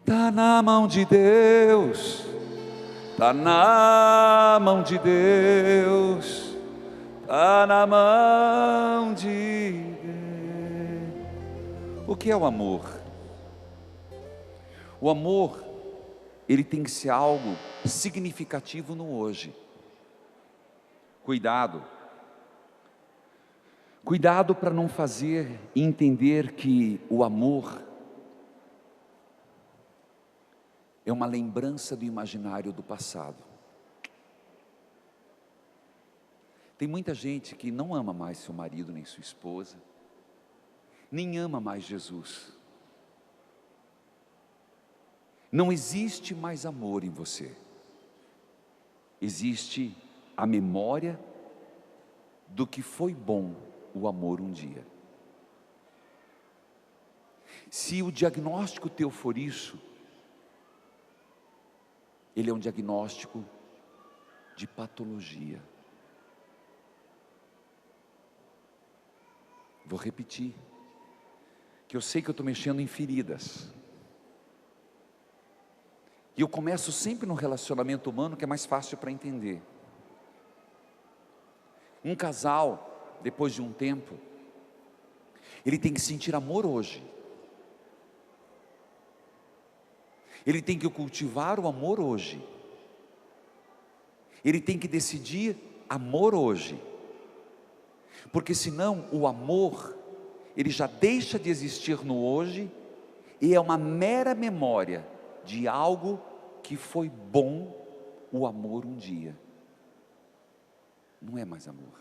Tá na mão de Deus, tá na mão de Deus, tá na mão de Deus. O que é o amor? O amor, ele tem que ser algo significativo no hoje. Cuidado para não fazer e entender que o amor é uma lembrança do imaginário do passado. Tem muita gente que não ama mais seu marido nem sua esposa, nem ama mais Jesus. Não existe mais amor em você. Existe a memória do que foi bom o amor um dia. Se o diagnóstico teu for isso, ele é um diagnóstico de patologia. Vou repetir, que eu sei que eu estou mexendo em feridas. E eu começo sempre no relacionamento humano, que é mais fácil para entender. Um casal, depois de um tempo, ele tem que sentir amor hoje. Ele tem que cultivar o amor hoje. Ele tem que decidir amor hoje. Porque senão o amor, ele já deixa de existir no hoje, e é uma mera memória de algo que foi bom o amor um dia. Não é mais amor.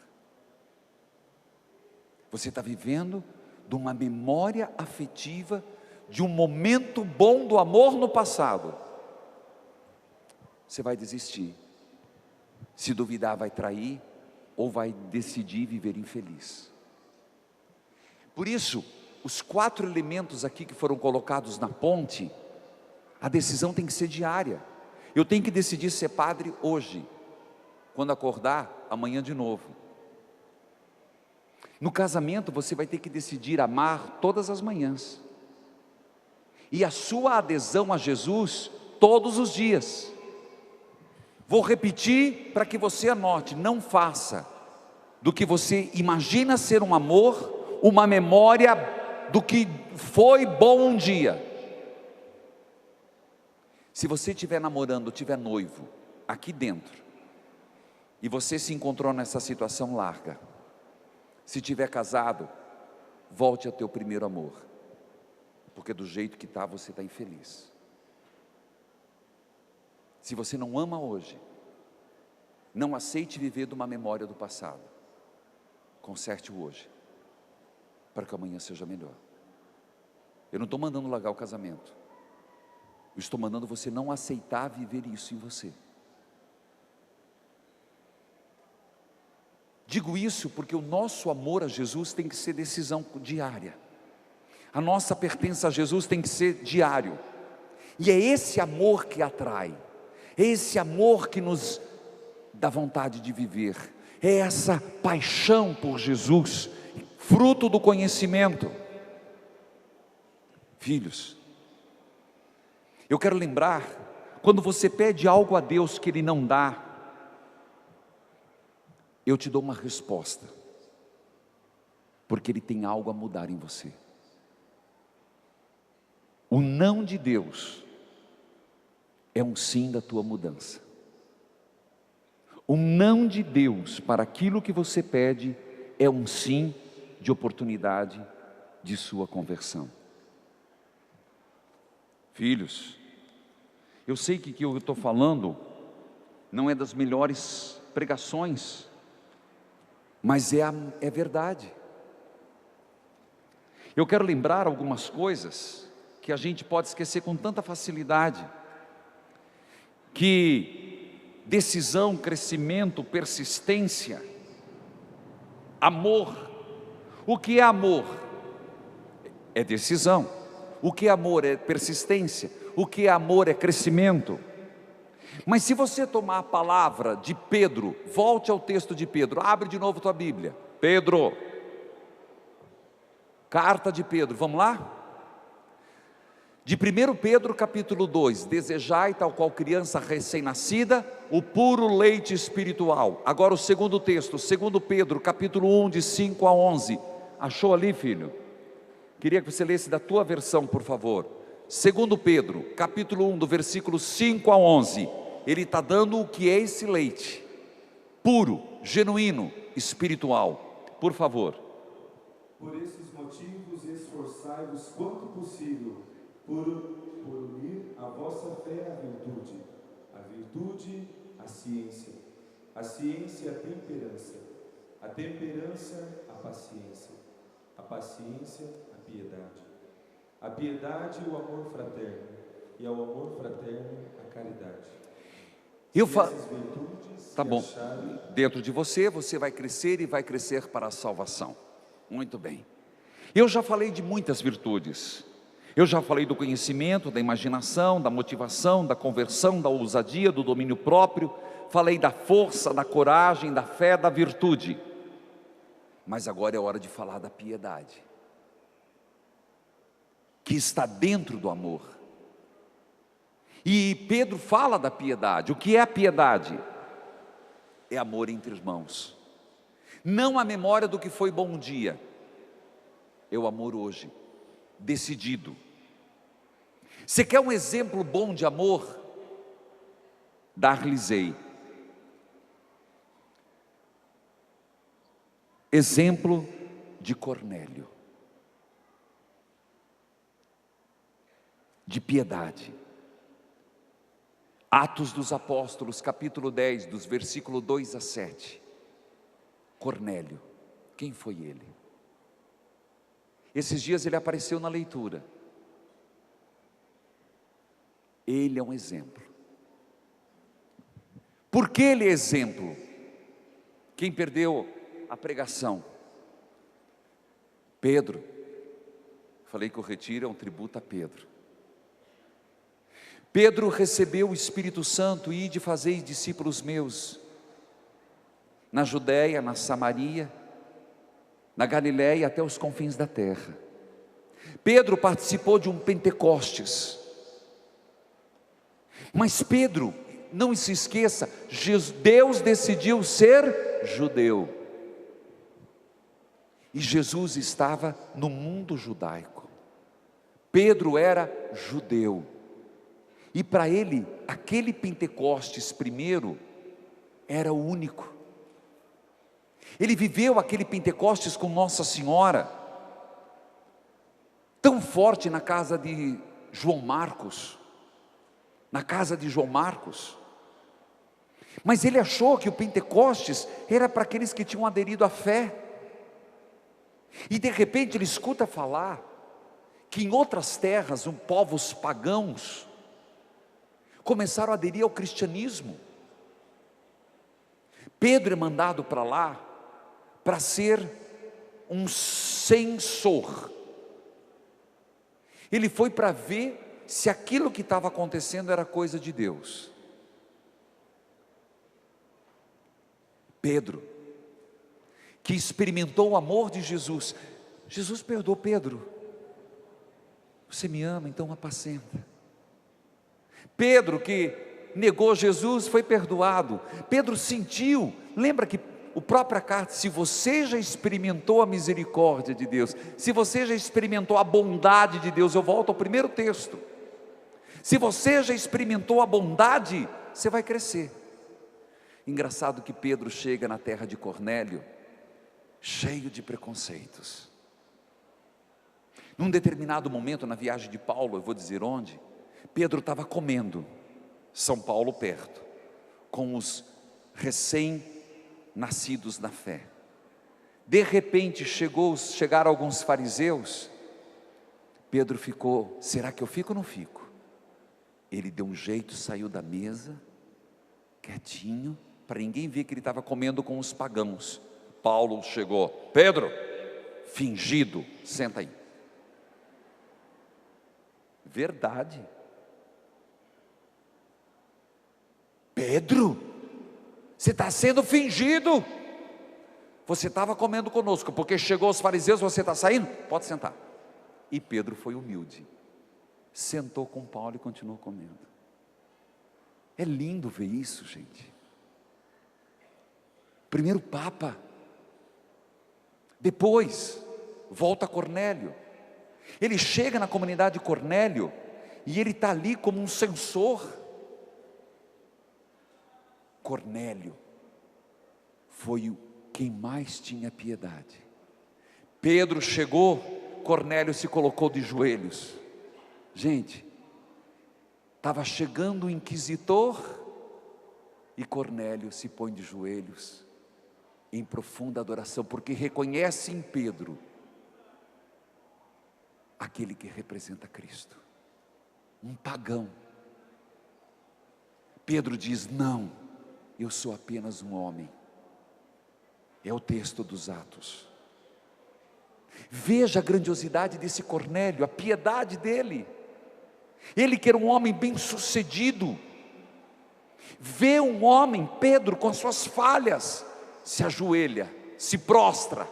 Você está vivendo de uma memória afetiva de um momento bom do amor no passado. Você vai desistir. Se duvidar, vai trair, ou vai decidir viver infeliz. Por isso, os 4 elementos aqui que foram colocados na ponte, a decisão tem que ser diária. Eu tenho que decidir ser padre hoje. Quando acordar, amanhã de novo. No casamento, você vai ter que decidir amar todas as manhãs. E a sua adesão a Jesus todos os dias. Vou repetir para que você anote: não faça do que você imagina ser um amor, uma memória do que foi bom um dia. Se você estiver namorando, estiver noivo, aqui dentro, e você se encontrou nessa situação, larga. Se estiver casado, volte ao teu primeiro amor. Porque do jeito que está, você está infeliz. Se você não ama hoje, não aceite viver de uma memória do passado. Conserte o hoje, para que amanhã seja melhor. Eu não estou mandando largar o casamento. Eu estou mandando você não aceitar viver isso em você. Digo isso porque o nosso amor a Jesus tem que ser decisão diária. A nossa pertença a Jesus tem que ser diário. E é esse amor que atrai. É esse amor que nos dá vontade de viver. É essa paixão por Jesus, fruto do conhecimento. Filhos, eu quero lembrar, quando você pede algo a Deus que Ele não dá, eu te dou uma resposta, porque Ele tem algo a mudar em você. O não de Deus é um sim da tua mudança. O não de Deus para aquilo que você pede é um sim de oportunidade de sua conversão. Filhos, eu sei que o que eu estou falando não é das melhores pregações, mas é verdade. Eu quero lembrar algumas coisas que a gente pode esquecer com tanta facilidade, que decisão, crescimento, persistência, amor. O que é amor? É decisão. O que é amor? É persistência. O que é amor? É crescimento. Mas se você tomar a palavra de Pedro, volte ao texto de Pedro, abre de novo tua Bíblia. Pedro, carta de Pedro, vamos lá? De 1 Pedro capítulo 2, desejai, tal qual criança recém-nascida, o puro leite espiritual. Agora o segundo texto, 2 Pedro capítulo 1, de 5 a 11. Achou ali, filho? Queria que você lesse da tua versão, por favor. 2 Pedro capítulo 1, do versículo 5 a 11. Ele está dando o que é esse leite, puro, genuíno, espiritual. Por favor. Por esses motivos, esforçai-vos quanto possível por unir a vossa fé à virtude à ciência, a ciência à temperança à paciência, a paciência à piedade o amor fraterno, e ao amor fraterno a caridade. Tá bom. Dentro de você, você vai crescer e vai crescer para a salvação. Muito bem. Eu já falei de muitas virtudes. Eu já falei do conhecimento, da imaginação, da motivação, da conversão, da ousadia, do domínio próprio. Falei da força, da coragem, da fé, da virtude. Mas agora é hora de falar da piedade, que está dentro do amor. E Pedro fala da piedade. O que é a piedade? É amor entre irmãos. Não a memória do que foi bom um dia. É o amor hoje, decidido. Você quer um exemplo bom de amor? Dar-lhes-ei. Exemplo de Cornélio, de piedade. Atos dos Apóstolos, capítulo 10, dos versículos 2 a 7. Cornélio, quem foi ele? Esses dias ele apareceu na leitura. Ele é um exemplo. Por que ele é exemplo? Quem perdeu a pregação? Pedro. Falei que o retiro é um tributo a Pedro. Pedro recebeu o Espírito Santo e de fazer discípulos meus, na Judéia, na Samaria, na Galiléia, até os confins da terra. Pedro participou de um Pentecostes. Mas Pedro, não se esqueça, Deus decidiu ser judeu. E Jesus estava no mundo judaico. Pedro era judeu. E para ele, aquele Pentecostes primeiro era o único. Ele viveu aquele Pentecostes com Nossa Senhora, tão forte na casa de João Marcos, mas ele achou que o Pentecostes era para aqueles que tinham aderido à fé, e de repente ele escuta falar que em outras terras, povos pagãos, começaram a aderir ao cristianismo. Pedro é mandado para lá, para ser um censor. Ele foi para ver se aquilo que estava acontecendo era coisa de Deus. Pedro, que experimentou o amor de Jesus. Jesus perdoou Pedro. Você me ama, então apacenta. Pedro, que negou Jesus, foi perdoado. Pedro sentiu, lembra que o próprio carta, se você já experimentou a misericórdia de Deus, se você já experimentou a bondade de Deus, eu volto ao primeiro texto, se você já experimentou a bondade, você vai crescer. Engraçado que Pedro chega na terra de Cornélio, cheio de preconceitos. Num determinado momento na viagem de Paulo, eu vou dizer onde, Pedro estava comendo, São Paulo perto, com os recém-nascidos na fé. De repente chegaram alguns fariseus. Pedro ficou, será que eu fico ou não fico? Ele deu um jeito, saiu da mesa, quietinho, para ninguém ver que ele estava comendo com os pagãos. Paulo chegou, Pedro, fingido, senta aí. Verdade. Pedro, você está sendo fingido. Você estava comendo conosco, porque chegou os fariseus, você está saindo? Pode sentar. E Pedro foi humilde. sentou com Paulo e continuou comendo. É lindo ver isso, gente. Primeiro Papa, depois volta Cornélio. Ele chega na comunidade de Cornélio e ele está ali como um censor. Cornélio foi quem mais tinha piedade. Pedro chegou, Cornélio se colocou de joelhos. Gente, estava chegando o inquisitor e Cornélio se põe de joelhos em profunda adoração, porque reconhece em Pedro aquele que representa Cristo, um pagão. Pedro diz: não, eu sou apenas um homem. É o texto dos Atos. Veja a grandiosidade desse Cornélio, a piedade dele. Ele que era um homem bem sucedido, vê um homem, Pedro, com suas falhas, se ajoelha, se prostra.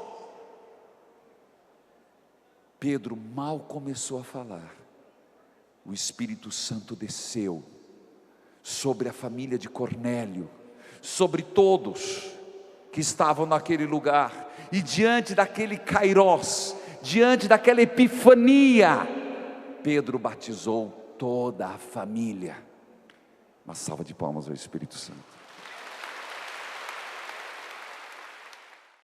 Pedro mal começou a falar, o Espírito Santo desceu sobre a família de Cornélio, sobre todos que estavam naquele lugar, e diante daquele kairós, diante daquela epifania, Pedro batizou toda a família. Uma salva de palmas ao Espírito Santo.